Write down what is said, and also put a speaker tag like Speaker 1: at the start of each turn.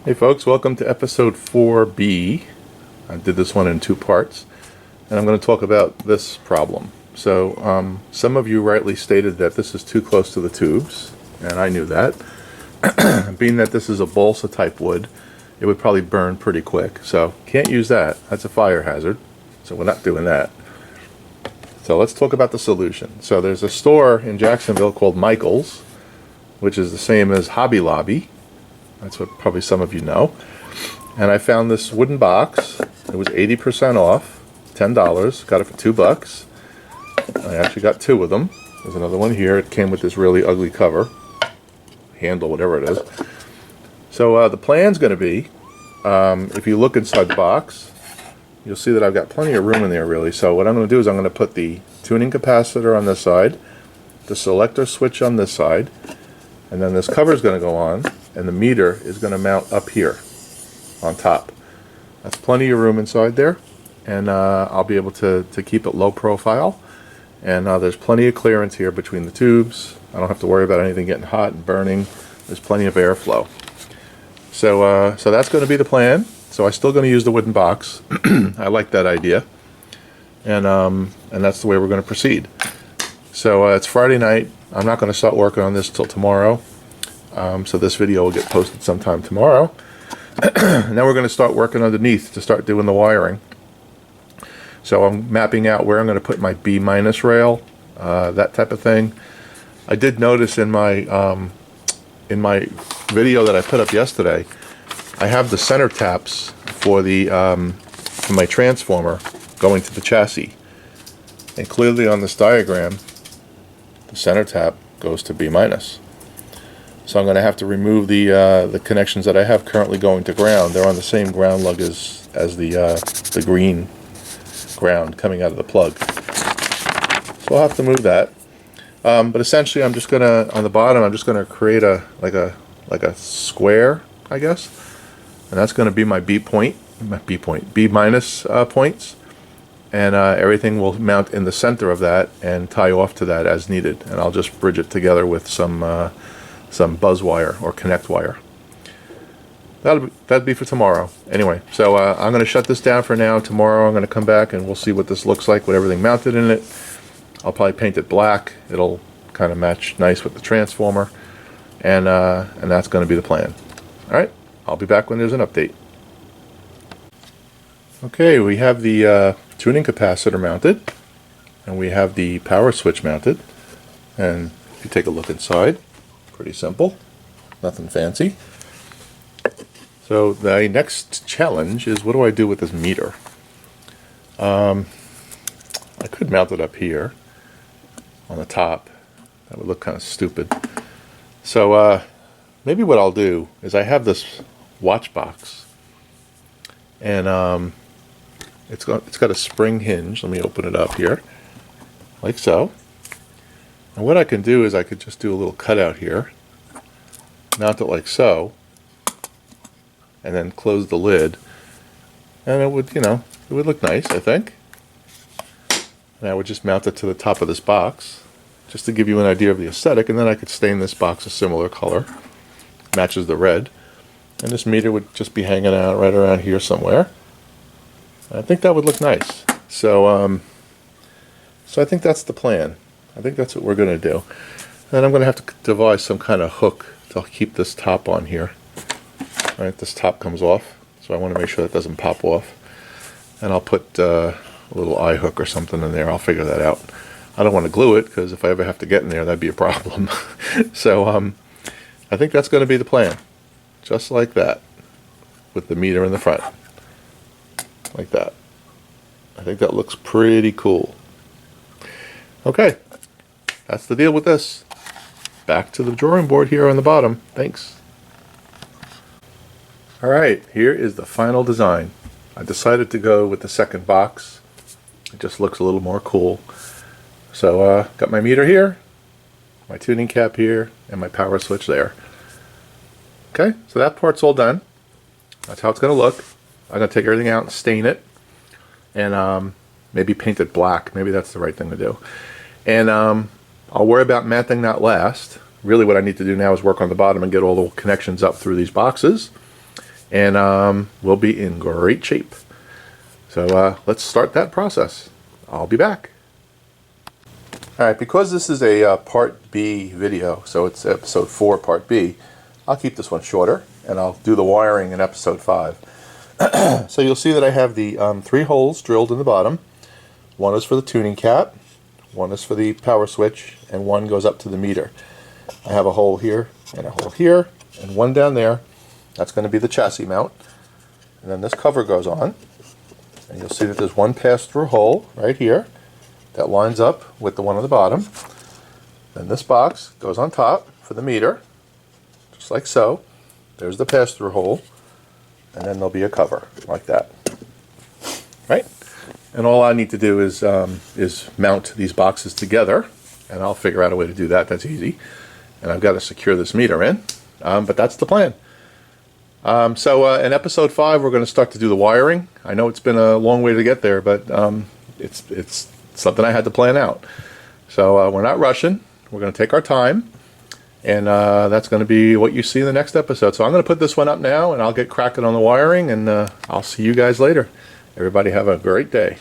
Speaker 1: Hey folks, welcome to episode 4B. I did this one in two parts, and I'm going to talk about this problem. So, some of you rightly stated that this is too close to the tubes, and I knew that. Being that this is a balsa type wood, it would probably burn pretty quick. So, can't use that. That's a fire hazard. So, we're not doing that. So, let's talk about the solution. So, there's a store in Jacksonville called Michael's, which is the same as Hobby Lobby. That's what probably some of you know. And I found this wooden box. It was 80% off, $10. Got it for $2. I actually got two of them. There's another one here. It came with this really ugly cover, handle, whatever it is. So the plan's going to be, if you look inside the box, you'll see that I've got plenty of room in there, really. So what I'm going to do is I'm going to put the tuning capacitor on this side, the selector switch on this side, and then this cover is going to go on, and the meter is going to mount up here on top. That's plenty of room inside there, and I'll be able to keep it low profile, and there's plenty of clearance here between the tubes. I don't have to worry about anything getting hot and burning. There's plenty of airflow. So that's going to be the plan. So I'm still going to use the wooden box. I like that idea, and that's the way we're going to proceed. So it's Friday night. I'm not going to start working on this till tomorrow. So this video will get posted sometime tomorrow. And then we're going to start working underneath to start doing the wiring. So I'm mapping out where I'm going to put my B- rail, that type of thing. I did notice in my video that I put up yesterday, I have the center taps for for my transformer going to the chassis. And clearly on this diagram, the center tap goes to B-. So I'm going to have to remove the connections that I have currently going to ground. They're on the same ground lug as the green ground coming out of the plug. So I'll have to move that. But essentially, I'm just gonna, on the bottom, I'm just gonna create like a square, I guess, and that's going to be my B- points, and everything will mount in the center of that and tie off to that as needed. And I'll just bridge it together with some buzz wire or connect wire. That'd be for tomorrow. Anyway, so I'm going to shut this down for now. Tomorrow I'm going to come back and we'll see what this looks like with everything mounted in it. I'll probably paint it black. It'll kind of match nice with the transformer, and that's going to be the plan. All right, I'll be back when there's an update. Okay, we have the tuning capacitor mounted, and we have the power switch mounted. And if you take a look inside, pretty simple, nothing fancy. So the next challenge is, what do I do with this meter? I could mount it up here on the top. That would look kind of stupid. So maybe what I'll do is, I have this watch box, and it's got a spring hinge. Let me open it up here, like so. And what I can do is I could just do a little cutout here, mount it like so, and then close the lid, and it would, it would look nice, I think. And I would just mount it to the top of this box, just to give you an idea of the aesthetic, and then I could stain this box a similar color, matches the red, and this meter would just be hanging out right around here somewhere. I think that would look nice. So I think that's the plan. I think that's what we're going to do. And I'm going to have to devise some kind of hook to keep this top on here. All right, this top comes off, so I want to make sure that doesn't pop off. And I'll put a little eye hook or something in there. I'll figure that out. I don't want to glue it, because if I ever have to get in there, that'd be a problem. So I think that's going to be the plan. Just like that, with the meter in the front. Like that. I think that looks pretty cool. Okay, that's the deal with this. Back to the drawing board here on the bottom. Thanks. Alright, here is the final design. I decided to go with the second box. It just looks a little more cool. So got my meter here, my tuning cap here, and my power switch there. Okay, so that part's all done. That's how it's going to look. I'm going to take everything out and stain it, and maybe paint it black. Maybe that's the right thing to do. And I'll worry about mounting that last. Really what I need to do now is work on the bottom and get all the connections up through these boxes. and we'll be in great shape. So let's start that process. I'll be back. Alright, because this is a part B video, so it's episode 4 part B, I'll keep this one shorter and I'll do the wiring in episode 5. So you'll see that I have the 3 holes drilled in the bottom. One is for the tuning cap, one is for the power switch, and one goes up to the meter. I have a hole here and a hole here and one down there. That's going to be the chassis mount. And then this cover goes on, and you'll see that there's one pass-through hole right here that lines up with the one on the bottom. Then this box goes on top for the meter, just like so. There's the pass-through hole, and then there'll be a cover like that. Right? And all I need to do is mount these boxes together, and I'll figure out a way to do that. That's easy. And I've got to secure this meter in, but that's the plan. So in episode 5, we're going to start to do the wiring. I know it's been a long way to get there, but it's something I had to plan out. So we're not rushing. We're going to take our time, and that's going to be what you see in the next episode. So I'm going to put this one up now, and I'll get cracking on the wiring, and I'll see you guys later. Everybody have a great day.